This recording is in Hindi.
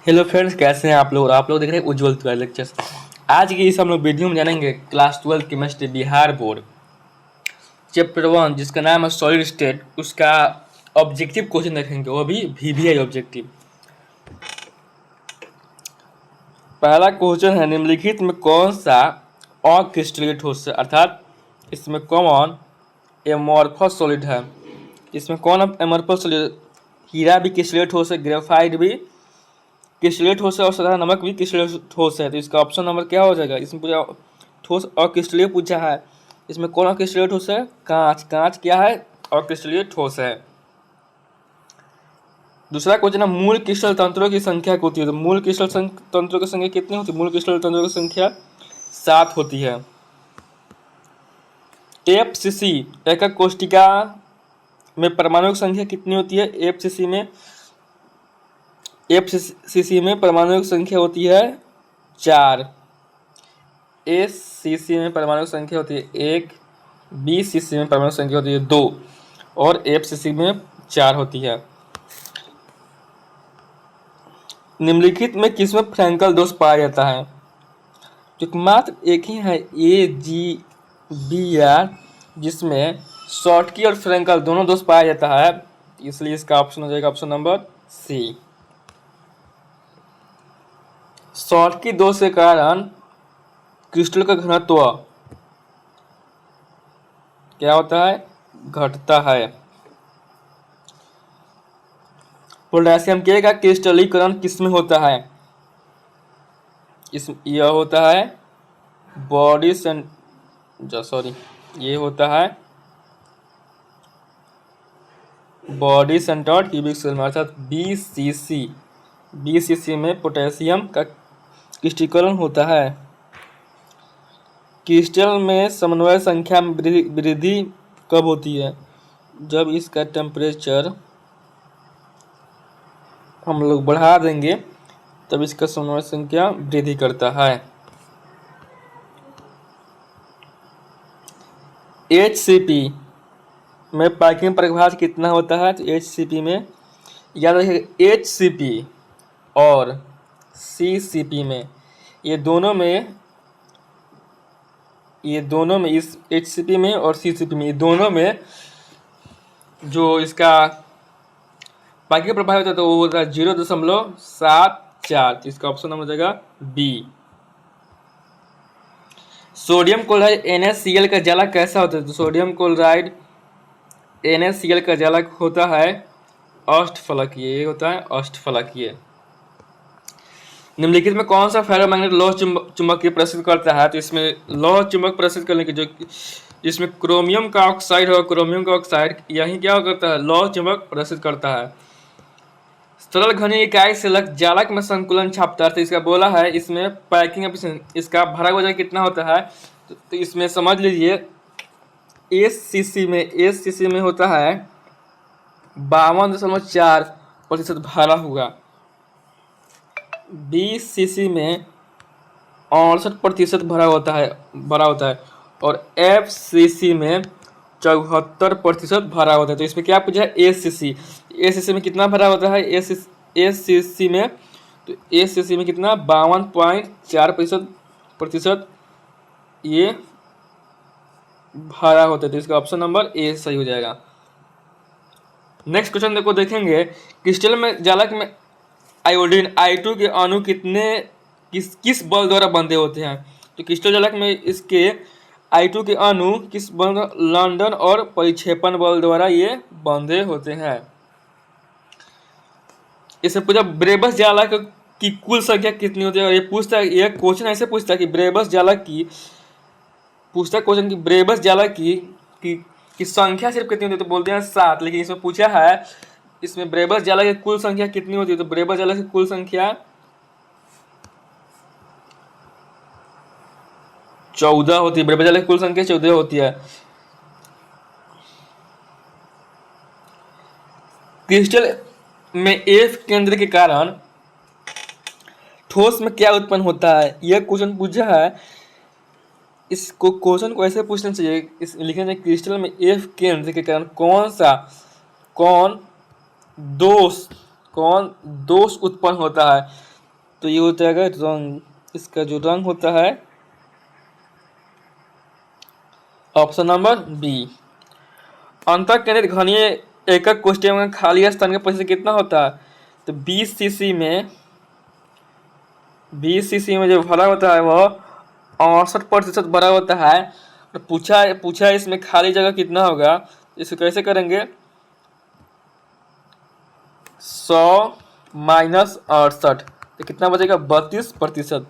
हेलो फ्रेंड्स, कैसे हैं आप लोग। और आप लोग देख रहे हैं उज्जवल तिवारी लेक्चर्स। आज की इस हम लोग वीडियो में जानेंगे class 12 chemistry Bihar board chapter 1 जिसका नाम है सॉलिड स्टेट। उसका ऑब्जेक्टिव क्वेश्चन देखेंगे, वो भी वीवीआई ऑब्जेक्टिव। पहला क्वेश्चन है, निम्नलिखित में कौन सा अक्रिस्टलीय ठोस है, अर्थात इसमें कौन एमॉर्फस सॉलिड है। इसमें कौन एमॉर्फस सॉलिड, हीरा भी क्रिस्टलीय ठोस है, ग्रेफाइट भी क्रिस्टलीय ठोस है और साधारण नमक भी क्रिस्टलीय ठोस है। तो इसका ऑप्शन नंबर क्या हो जाएगा। इसमें पूछा ठोस अक्रिस्टलीय पूछा है, इसमें कौन अक्रिस्टलीय ठोस है, कांच। कांच क्या है, अक्रिस्टलीय ठोस है। दूसरा क्वेश्चन है, मूल क्रिस्टल तंत्रों की संख्या क्या होती है। तो मूल क्रिस्टल तंत्रों की संख्या कितनी होती है। मूल क्रिस्टल तंत्रों की संख्या 7 होती है। एफसीसी एकक कोष्टिका में परमाणु की संख्या कितनी होती है। एफसीसी में परमाणु की संख्या होती है 4। एसीसी में परमाणु की संख्या होती है 1, बीसीसी में परमाणु की संख्या होती है 2 और एफसीसी में 4 होती है। निम्नलिखित में किसमें फ्रैंकल दोष पाया जाता है। तो मात्र एक ही है AGBR जिसमें शॉर्टकी और फ्रैंकल दोनों दोष पाया जाता है, इसलिए इसका ऑप्शन हो जाएगा ऑप्शन नंबर सी। शॉर्टकी दोष के कारण क्रिस्टल का घनत्व क्या होता है, घटता है। पोटेशियम के का क्रिस्टलीकरण किसमें होता है। यह होता है बॉडी ये होता है बॉडी सेंटर्ड क्यूबिक सेल में, अर्थात बीसीसी में पोटेशियम का क्रिस्टलीकरण होता है। क्रिस्टल में समन्वय संख्या में वृद्धि कब होती है, जब इसका टेम्परेचर हम लोग बढ़ा देंगे तब इसका समन्वय संख्या वृद्धि करता है। HCP में पैकिंग प्रभाव कितना होता है। तो HCP में याद रखिएगा, HCP और CCP में ये दोनों में इस HCP में और CCP में ये दोनों में जो इसका पैकिंग प्रभाव होता है तो वो होता है 0.74। तो इसका ऑप्शन नंबर हो जाएगा बी। सोडियम क्लोराइड NaCl का जालक कैसा होता है। तो सोडियम क्लोराइड NaCl का जालक होता है अष्टफलकीय, ये होता है अष्टफलकीय। निम्नलिखित में कौन सा फेरोमैग्नेट लौह चुंबक प्रसिद्ध करता है। तो इसमें लौह चुंबक प्रसिद्ध करने की जो जिसमें क्रोमियम का ऑक्साइड हो, क्रोमियम का ऑक्साइड यही क्या करता है, लौह चुंबक प्रसिद्ध करता है। सरल घनी इकाई से जालक में संकुलन छापता है। तो इसका बोला है इसमें पैकिंग एफिशिएंसी, इसका भरा वजन कितना होता है। तो इसमें समझ लीजिए एससीसी में होता है 52.4% भरा हुआ, बीसीसी में 68% भरा होता है और एफसीसी में 74% भरा होता है। तो इसमें क्या पूछा है, एसीसी में कितना भरा होता है। एसीसी में तो एसीसी में कितना 52.4% ये भरा होता है। तो इसका ऑप्शन नंबर ए सही हो जाएगा। नेक्स्ट क्वेश्चन देखो, देखेंगे क्रिस्टल में जालक में आयोडीन I2 के अणु किस बल द्वारा बंधे होते हैं। तो क्रिस्टल जालक में इसके I2 के अणु किस बल, लंदन और परिक्षेपण बल द्वारा ये बंधे होते हैं। इसे पूछा ब्रेबस जालक की कुल संख्या कितनी होती है। और ये पूछता है, ये क्वेश्चन ऐसे पूछता है कि ब्रेबस जालक की संख्या सिर्फ कितनी होती है। तो बोलते हैं 7, लेकिन इसमें पूछा है इसमें ब्रेबस जालक की कुल संख्या कितनी होती है। तो ब्रेबस जालक की कुल संख्या 14 होती है। ब्रेबस जालक की कुल संख्या 14 होती है। क्रिस्टल में एफ केंद्र के कारण ठोस में क्या उत्पन्न होता है। यह क्वेश्चन पूछा है, इसको क्वेश्चन को ऐसे पूछना चाहिए, इस लिखना चाहिए क्रिस्टल में एफ केंद्र के कारण कौन दोष उत्पन्न होता है। तो ये हो जाएगा रंग। इसका जो रंग होता है ऑप्शन नंबर बी। अंतःकेंद्रित घनीय एकक कोष्ठक में खाली स्थान का प्रतिशत कितना होता है? तो 20 सीसी में जो भरा होता है वह 68% भरा होता है। और पूछा है इसमें खाली जगह कितना होगा। इसे कैसे करेंगे? 100 - 68 तो कितना बचेगा? 32%।